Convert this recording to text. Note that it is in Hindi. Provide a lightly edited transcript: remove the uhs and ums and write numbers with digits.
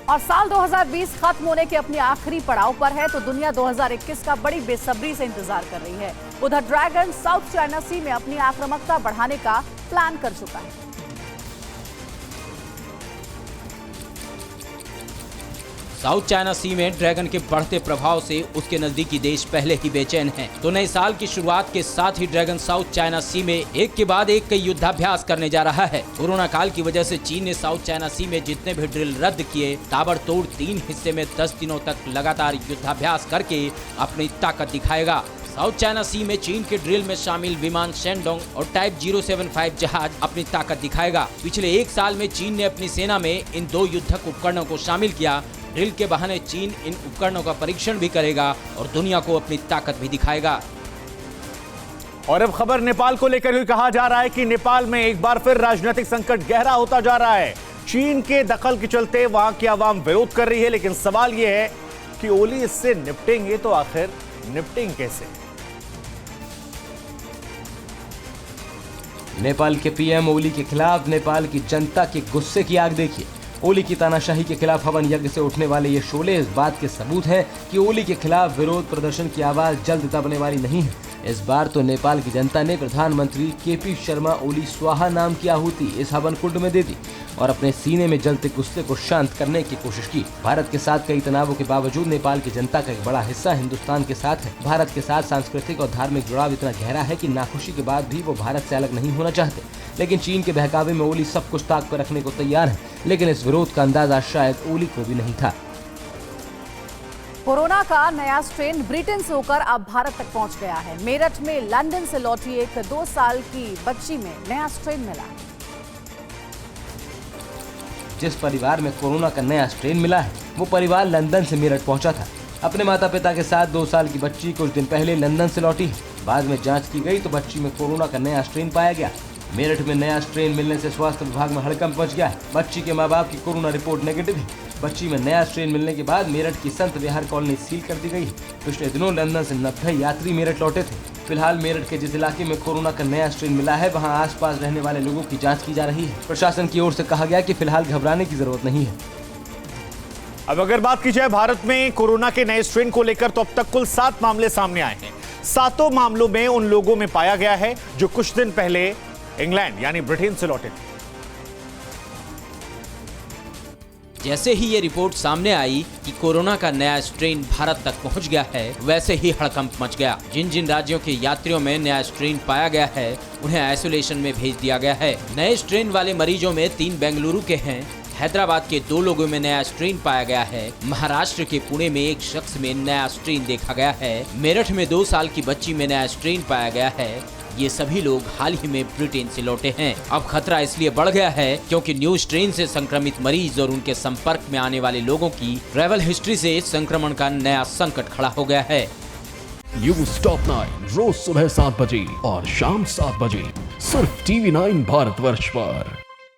और साल 2020 खत्म होने के अपनी आखिरी पड़ाव पर है तो दुनिया 2021 का बड़ी बेसब्री से इंतजार कर रही है। उधर ड्रैगन साउथ चाइना सी में अपनी आक्रामकता बढ़ाने का प्लान कर चुका है। साउथ चाइना सी में ड्रैगन के बढ़ते प्रभाव से उसके नजदीकी देश पहले ही बेचैन हैं। तो नए साल की शुरुआत के साथ ही ड्रैगन साउथ चाइना सी में एक के बाद एक कई युद्धाभ्यास करने जा रहा है। कोरोना काल की वजह से चीन ने साउथ चाइना सी में जितने भी ड्रिल रद्द किए, ताबड़तोड़ 3 हिस्से में 10 दिनों तक लगातार युद्धाभ्यास करके अपनी ताकत दिखाएगा। साउथ चाइना सी में चीन के ड्रिल में शामिल विमान शेनडोंग और टाइप 075 जहाज अपनी ताकत दिखाएगा। पिछले 1 साल में चीन ने अपनी सेना में इन 2 युद्धक उपकरणों को शामिल किया। ड्रिल के बहाने चीन इन उपकरणों का परीक्षण भी करेगा और दुनिया को अपनी ताकत भी दिखाएगा। और अब खबर नेपाल को लेकर हुई, कहा जा रहा है कि नेपाल में एक बार फिर राजनीतिक संकट गहरा होता जा रहा है। चीन के दखल के चलते वहां की आवाम विरोध कर रही है, लेकिन सवाल यह है कि ओली इससे निपटेंगे तो आखिर निपटेंगे कैसे? नेपाल के पीएम ओली के खिलाफ नेपाल की जनता के गुस्से की आग देखिए। ओली की तानाशाही के खिलाफ हवन यज्ञ से उठने वाले ये शोले इस बात के सबूत हैं कि ओली के खिलाफ विरोध प्रदर्शन की आवाज जल्द दबने वाली नहीं है। इस बार तो नेपाल की जनता ने प्रधानमंत्री केपी शर्मा ओली स्वाहा नाम की आहुति इस हवन कुंड में दे दी और अपने सीने में जलते गुस्से को शांत करने की कोशिश की। भारत के साथ कई तनावों के बावजूद नेपाल की जनता का एक बड़ा हिस्सा हिंदुस्तान के साथ है। भारत के साथ सांस्कृतिक और धार्मिक जुड़ाव इतना गहरा है कि नाखुशी के बाद भी वो भारत से अलग नहीं होना चाहते। लेकिन चीन के बहकावे में ओली सब कुछ ताक पर रखने को तैयार है, लेकिन इस विरोध का अंदाजा शायद ओली को भी नहीं था। कोरोना का नया स्ट्रेन ब्रिटेन से होकर अब भारत तक पहुंच गया है। मेरठ में लंदन से लौटी एक 2 साल की बच्ची में नया स्ट्रेन मिला है। जिस परिवार में कोरोना का नया स्ट्रेन मिला है वो परिवार लंदन से मेरठ पहुंचा था। अपने माता पिता के साथ 2 साल की बच्ची कुछ दिन पहले लंदन से लौटी है। बाद में जांच की गई तो बच्ची में कोरोना का नया स्ट्रेन पाया गया। मेरठ में नया स्ट्रेन मिलने से स्वास्थ्य विभाग में हड़कंप मच गया है। बच्ची के माँ बाप की कोरोना रिपोर्ट नेगेटिव है। बच्ची में नया स्ट्रेन मिलने के बाद मेरठ की संत विहार कॉलोनी सील कर दी गई है। पिछले दिनों लंदन से 90 यात्री मेरठ लौटे थे। फिलहाल मेरठ के जिस इलाके में कोरोना का नया स्ट्रेन मिला है वहां आसपास रहने वाले लोगों की जांच की जा रही है। प्रशासन की ओर से कहा गया कि फिलहाल घबराने की जरूरत नहीं है। अब अगर बात की जाए भारत में कोरोना के नए स्ट्रेन को लेकर तो अब तक कुल 7 मामले सामने आए हैं। 7 मामलों में उन लोगों में पाया गया है जो कुछ दिन पहले इंग्लैंड यानी ब्रिटेन से लौटे थे। जैसे ही ये रिपोर्ट सामने आई कि कोरोना का नया स्ट्रेन भारत तक पहुंच गया है, वैसे ही हड़कंप मच गया। जिन जिन राज्यों के यात्रियों में नया स्ट्रेन पाया गया है उन्हें आइसोलेशन में भेज दिया गया है। नए स्ट्रेन वाले मरीजों में 3 बेंगलुरु के हैं। हैदराबाद के 2 लोगों में नया स्ट्रेन पाया गया है। महाराष्ट्र के पुणे में एक शख्स में नया स्ट्रेन देखा गया है। मेरठ में 2 साल की बच्ची में नया स्ट्रेन पाया गया है। ये सभी लोग हाल ही में ब्रिटेन से लौटे हैं। अब खतरा इसलिए बढ़ गया है क्योंकि न्यू स्ट्रेन से संक्रमित मरीज और उनके संपर्क में आने वाले लोगों की ट्रैवल हिस्ट्री से संक्रमण का नया संकट खड़ा हो गया है। न्यूज़ टॉप 9 रोज सुबह 7 बजे और शाम 7 बजे सिर्फ TV9 भारतवर्ष पर।